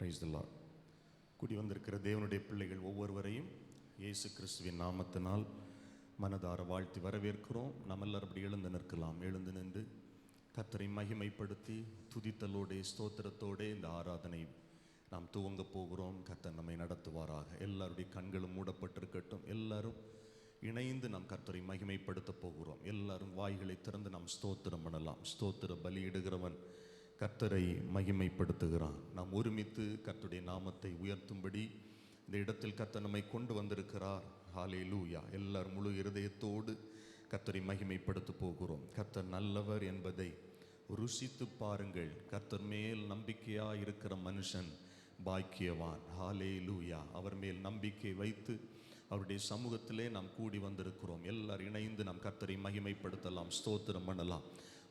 Praise the Lord. கூடி வந்திருக்கிற தேவனுடைய பிள்ளைகள் ஒவ்வொருவரையும் இயேசு கிறிஸ்துவின் நாமத்தினால் மனதார வாழ்த்தி வரவேற்கிறோம். நாம் எல்லாரும் அப்படி எழுந்து நிற்கலாம். எழுந்து நின்று கர்த்தரை மகிமைப்படுத்தி துதித்தலோடே ஸ்தோத்திரத்தோடே இந்த ஆராதனை நாம் துவங்க போகிறோம். கர்த்தர் நம்மை நடத்துவாராக. எல்லாருடைய கண்களும் மூடப்பட்டிருக்கட்டும். எல்லாரும் இணைந்து நாம் கர்த்தரை மகிமைப்படுத்த போகிறோம். எல்லாரும் வாய்களை திறந்து நாம் ஸ்தோத்திரம் பண்ணலாம். ஸ்தோத்திர பலியிடுகிறவன் கர்த்தரை மகிமைப்படுத்துகிறான். நாம் ஒருமித்து கர்த்தருடைய நாமத்தை உயர்த்தும்படி இந்த இடத்தில் கர்த்தர் நம்மை கொண்டு வந்திருக்கிறார். ஹல்லேலூயா. எல்லாரும் முழு இருதயத்தோடு கர்த்தரை மகிமைப்படுத்த போகிறோம். கர்த்தர் நல்லவர் என்பதை ருசித்து பாருங்கள். கர்த்தர் மேல் நம்பிக்கையாக இருக்கிற மனுஷன் பாக்கியவான். ஹல்லேலூயா. அவர் மேல் நம்பிக்கை வைத்து அவருடைய சமூகத்திலே நாம் கூடி வந்திருக்கிறோம். எல்லாரும் இணைந்து நாம் கர்த்தரை மகிமைப்படுத்தலாம், ஸ்தோத்திரம் பண்ணலாம்.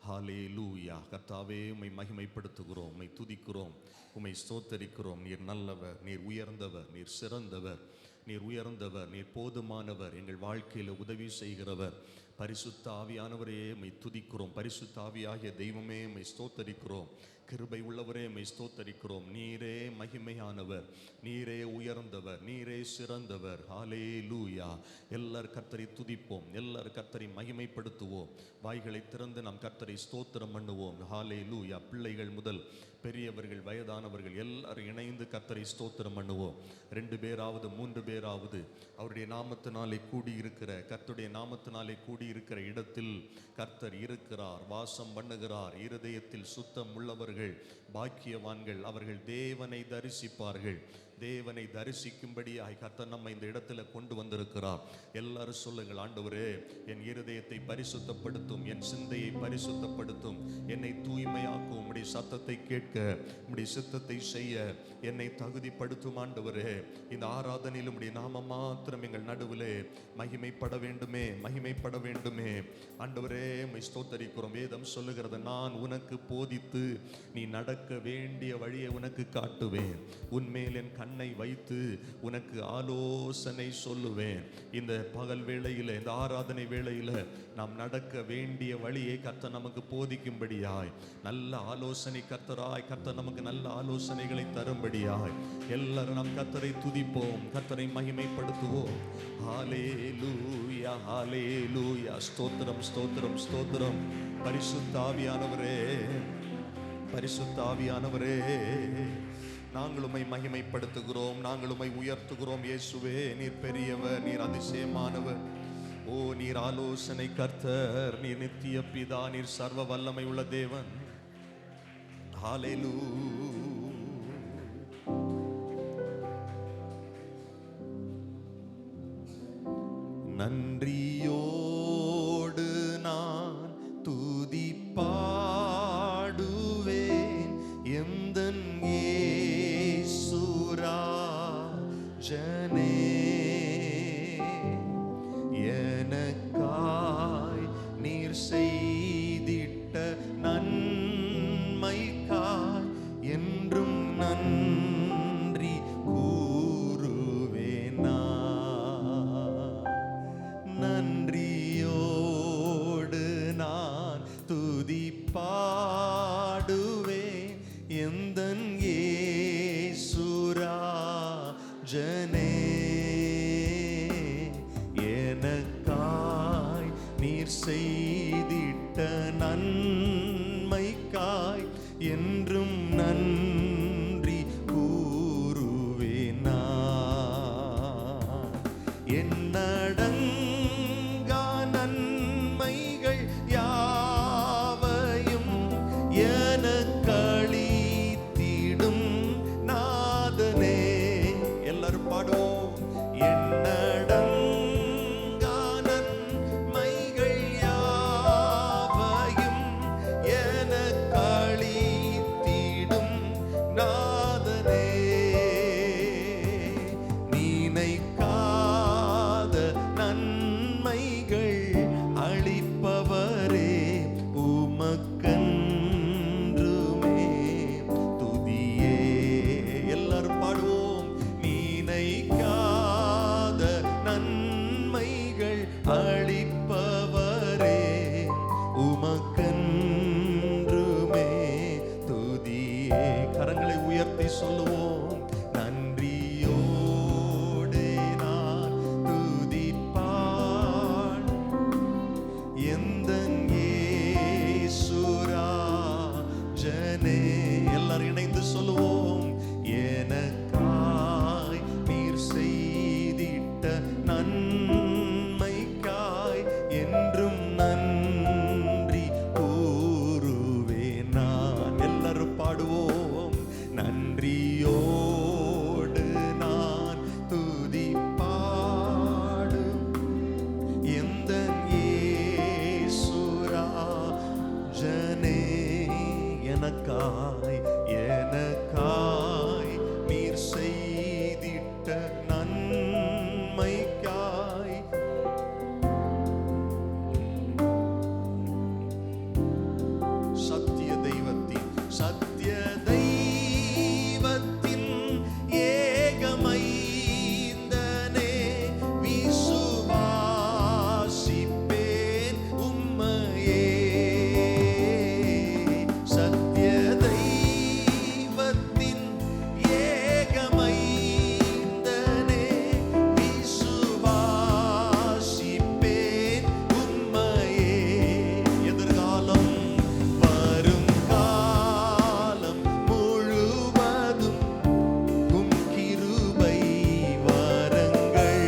ஹல்லேலூயா. கர்த்தாவே, உம்மை மகிமைப்படுத்துகிறோம், உம்மை துதிக்கிறோம், உம்மை ஸ்தோத்தரிக்கிறோம். நீர் நல்லவர், நீர் உயர்ந்தவர், நீர் சிறந்தவர், நீர் உயர்ந்தவர், நீர் போதுமானவர், எங்கள் வாழ்க்கையில் உதவி செய்கிறவர். பரிசுத்த ஆவியானவரே உம்மை துதிக்கிறோம். பரிசுத்த ஆவியாகிய தெய்வமே உம்மை ஸ்தோத்தரிக்கிறோம். கிருபை உள்ளவரே உம்மை ஸ்தோத்தரிக்கிறோம். நீரே மகிமையானவர், நீரே உயர்ந்தவர், நீரே சிறந்தவர். ஹல்லேலூயா. எல்லார் கர்த்தரை துதிப்போம், எல்லார் கர்த்தரை மகிமைப்படுத்துவோம். வாய்களை திறந்து நாம் கர்த்தரை ஸ்தோத்திரம் பண்ணுவோம். ஹல்லேலூயா. பிள்ளைகள் முதல் பெரியவர்கள், வயதானவர்கள் எல்லாரும் இணைந்து கர்த்தரை ஸ்தோத்திரம் பண்ணுவோம். 2 பேராவது 3 பேராவது அவருடைய நாமத்தினாலே கூடியிருக்கிற, கர்த்தருடைய நாமத்தினாலே கூடியிருக்கிற இடத்தில் கர்த்தர் இருக்கிறார், வாசம் பண்ணுகிறார். இருதயத்தில் சுத்தம் உள்ளவர்கள் பாக்கியவான்கள், அவர்கள் தேவனை தரிசிப்பார்கள். தேவனை தரிசிக்கும்படியாய் கர்த்தர் நம்ம இந்த இடத்துல கொண்டு வந்திருக்கிறார். எல்லாரும் சொல்லுங்கள், ஆண்டவரே, என் இருதயத்தை பரிசுத்தப்படுத்தும், என் சிந்தையை பரிசுத்தப்படுத்தும், என்னை தூய்மையாக்கும். உம்முடைய சத்தத்தை கேட்க, உம்முடைய சித்தத்தை செய்ய என்னை தகுதிப்படுத்தும். ஆண்டவரே, இந்த ஆராதனையில் உம்முடைய நாமம் மாத்திரம் எங்கள் நடுவிலே மகிமைப்பட வேண்டுமே, மகிமைப்பட வேண்டுமே. ஆண்டவரே, உம்மை ஸ்தோத்தரிக்கிறோம். வேதம் சொல்லுகிறது, நான் உனக்கு போதித்து நீ நடக்க வேண்டிய வழியை உனக்கு காட்டுவேன், உன்மேல் என் கண்ணை வைத்து உனக்கு ஆலோசனை சொல்லுவேன். இந்த பகல் வேளையில, இந்த ஆராதனை வேளையில நாம் நடக்க வேண்டிய வழியை கர்த்தர் நமக்கு போதிக்கும்படியாய், நல்ல ஆலோசனை கர்த்தராய் கர்த்தர் நமக்கு நல்ல ஆலோசனைகளை தரும்படியாய் எல்லாரும் நாம் கர்த்தரை துதிப்போம், கர்த்தரை மகிமைப்படுத்துவோம். ஹல்லேலூயா, ஹல்லேலூயா. ஸ்தோத்திரம், ஸ்தோத்திரம், ஸ்தோத்திரம். பரிசுத்த ஆவியானவரே, பரிசுத்த ஆவியானவரே, நாங்கள் உம்மை மகிமைப்படுத்துகிறோம், நாங்கள் உம்மை உயர்த்துகிறோம். இயேசுவே, நீர் பெரியவர், நீர் அதிசயமானவர். ஓ, நீர் ஆலோசனை கர்த்தர், நீர் நித்திய பிதா, நீர் சர்வ வல்லமை உள்ள தேவன். ஹல்லேலூயா. நன்றியோடு நான் துதி பாடுவேன் எந்தன் இயேசுராஜனே. எனக்காய் நீர் செய்திட்ட நன்மைக்காய் என்றும் நன்றி கூறுவேனா. நன்றியோடு நான் துதி பாடுவேன் எந்தன் இயேசுராஜனே. எனக்காய் நீர் செய்திட்ட நன்மைக்காய் என்றும் நன்றி கூறுவேனா. என்னடங்கா நன்மைகள் யாவையும் எனக்களித்திடும் நாதனே. எல்லாரும் பாடுவோம். என்னடங்கா நன்மைகள் யாவையும் எனக்களித்திடும் எனக்காய் எனக்காய் நீர் செய்திட்ட நன்மைக்காய் சத்திய தெய்வத்தின் ஏகமைந்தனே விசுவாசிப்பேன் உம்மையே. சத்திய தெய்வத்தின் ஏகமைந்தனே விசுவாசிப்பேன் உம்மையே. எதிர்காலம் வருங்காலம் முழுவதும் உம் கிருபை வரங்கள்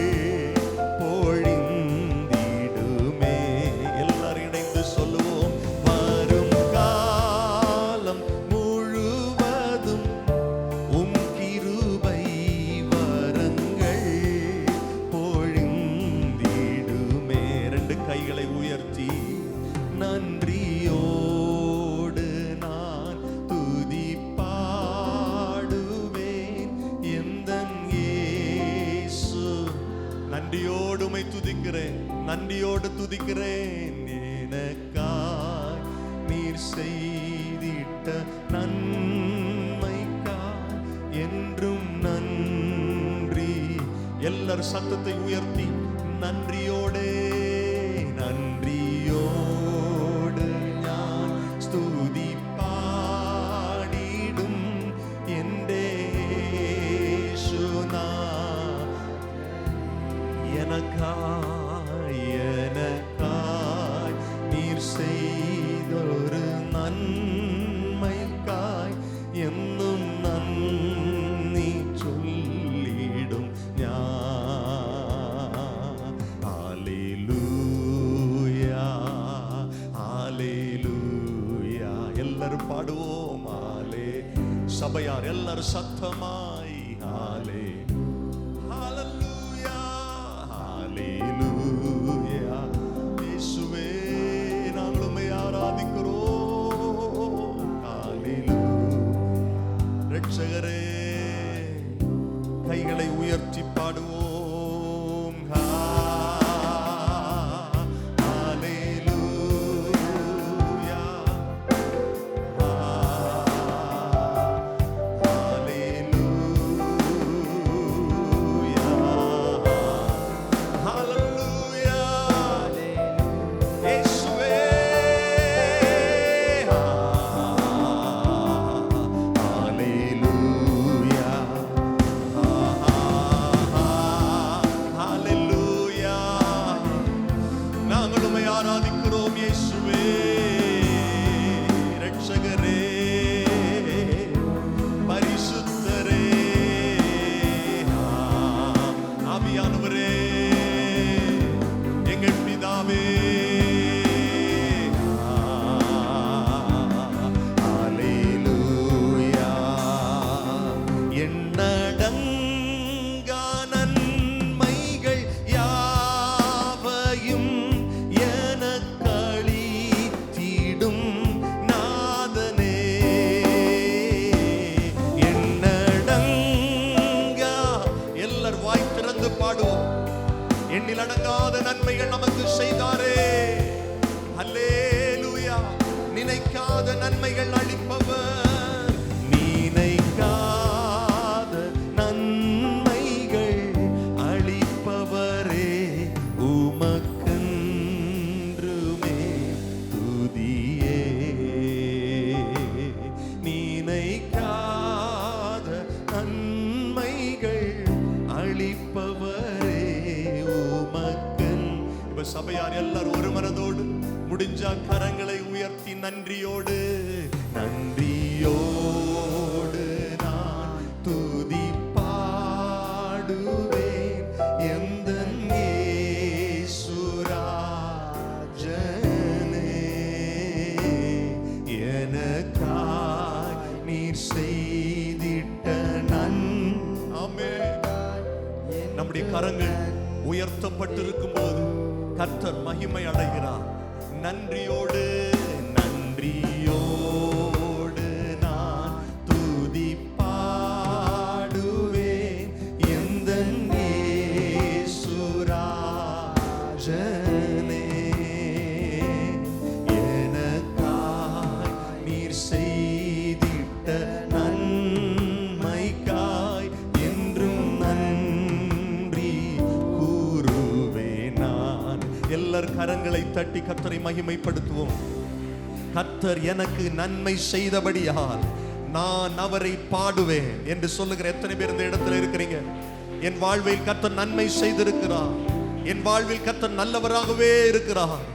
பொழிந்திடுமே. எல்லாரும் இணைந்து சொல்லுவோம். வருங்காலம் முழுவதும் உம் கிருபை வரங்கள் பொழிந்திடுமே. ரெண்டு கைகளை உயர்த்தி நன்றியோடு நான் துதி பாடுவேன் எந்தன் இயேசு. நன்றியோடு உம்மை துதிக்கிறேன், நன்றியோடு துதிக்கிறேன். எனக்காய் நீர் செய்திட்ட நன்மைக்காய் என்றும் நன்றி. எல்லாரும் சத்தத்தை உயர்த்தி நன்றியோடே நன்றியோடு ஞான் ஸ்துதி பாடிடும் எந்தே சுனா. எனக்காய் எனக்காய் நீர் செய்தொரு நன்மைக்காய் என்னும் நன்றி சொல்லிடும் ஞான். ஹல்லேலூயா ஹல்லேலூயா. எல்லாரும் பாடுவோம். சபையார் எல்லாரும் சத்தமாய் ஹல்லே ஹல்லேலூயா ஹல்லேலூயா. இயேசுவே நாங்கள் உம்மை ஆராதிக்கிறோம். ஹல்லேலூயா. ரட்சகரே கைகளை உயர்த்தி பாடுவோம். ஹல்லேலூயா ஹல்லேலூயா ஹல்லேலூயா. இயேசுவே ஹல்லேலூயா ஹல்லேலூயா. நாங்கள் உம்மை ஆராதிக்கிறோம் இயேசுவே. ரட்சகரே பரிசுத்தரே ஆவியானவரே எங்கள் பிதாவே. ஹல்லேலூயா. எண்ணடங்கா நன்மைகள் யாவையும் எனக்களித்திடும் நாதனே. எண்ணடங்கா எல்லார் வாய் திறந்து பாடுவோம். எண்ணில் அடங்காத நன்மைகள் நமக்கு செய்தாரே. ஹல்லேலூயா. நினைக்காத நன்மைகள் அளிப்பவர். நினைக்காத நன்மைகள் அளிப்பவரே. உமக்கென்றுமே துதியே. நினைக்காத நன்மைகள் அளிப்பவரே உமக்கன். இப்ப சபையார் எல்லாரும் ஒரு மனதோடு முடிஞ்சா கரங்களை உயர்த்தி நன்றியோடு நன்றியோடு நான் துதி பாடுவேன் எந்தன் இயேசுராஜனே. எனக்காய் நீர் செய்திட்ட ஆமென். நம்முடைய கரங்கள் உயர்த்தப்பட்டிருக்கும் போது கர்த்தர் மகிமை அடைகிறார். நன்றியோடு நன்றியோடு தட்டி கர்த்தரை மகிமைப்படுத்துவோம். கர்த்தர் எனக்கு நன்மை செய்தபடியால் நான் அவரை பாடுவேன் என்று சொல்லுகிற எத்தனை பேர் இந்த இடத்துல இருக்கிறீங்க? என் வாழ்வில் கர்த்தர் நன்மை செய்திருக்கிறார். என் வாழ்வில் கர்த்தர் நல்லவராகவே இருக்கிறார்,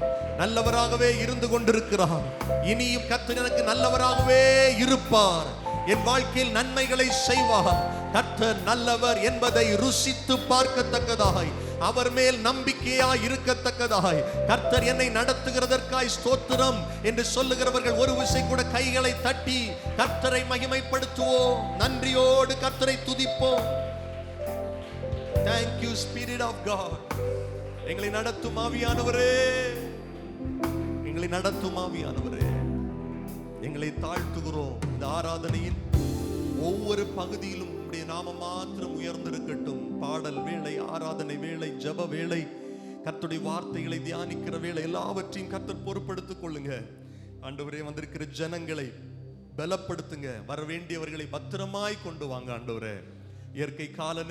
நல்லவராகவே இருந்து கொண்டிருக்கிறார். இனியும் கர்த்தர் எனக்கு நல்லவராகவே இருப்பார். என் வாழ்க்கையில் நன்மைகளை செய்வார். கர்த்தர் நல்லவர் என்பதை ருசித்து பார்க்கத்தக்கதாய், அவர் மேல் நம்பிக்கையாய் இருக்கத்தக்கதாய், கர்த்தர் என்னை நடத்துகிறதற்காய் ஸ்தோத்திரம் என்று சொல்லுகிறவர்கள் ஒரு விசை கூட கைகளை தட்டி கர்த்தரை மகிமைப்படுத்துவோம். நன்றியோடு கர்த்தரை துதிப்போம். Thank you Spirit of God. எங்களை நடத்தும் ஆவியானவரே, எங்களை நடத்தும் ஆவியானவரே, எங்களை தாழ்த்துகிறோம். இந்த ஆராதனையின் ஒவ்வொரு பகுதியிலும் உம்முடைய நாமம் மாத்திரம் உயர்ந்திருக்கட்டும். பாடல் வேளை, ஆராதனை வேளை, ஜெப வேளை, கர்த்தருடைய வார்த்தைகளை தியானிக்கிற வேளை, எல்லாவற்றையும் கர்த்தர் பொறுப்படுத்திக் கொள்ளுங்க. ஆண்டவரே, வந்திருக்கிற ஜனங்களை பலப்படுத்துங்க. வர வேண்டியவர்களை பத்திரமாய் கொண்டு வாங்க ஆண்டவரே. இயற்கை கால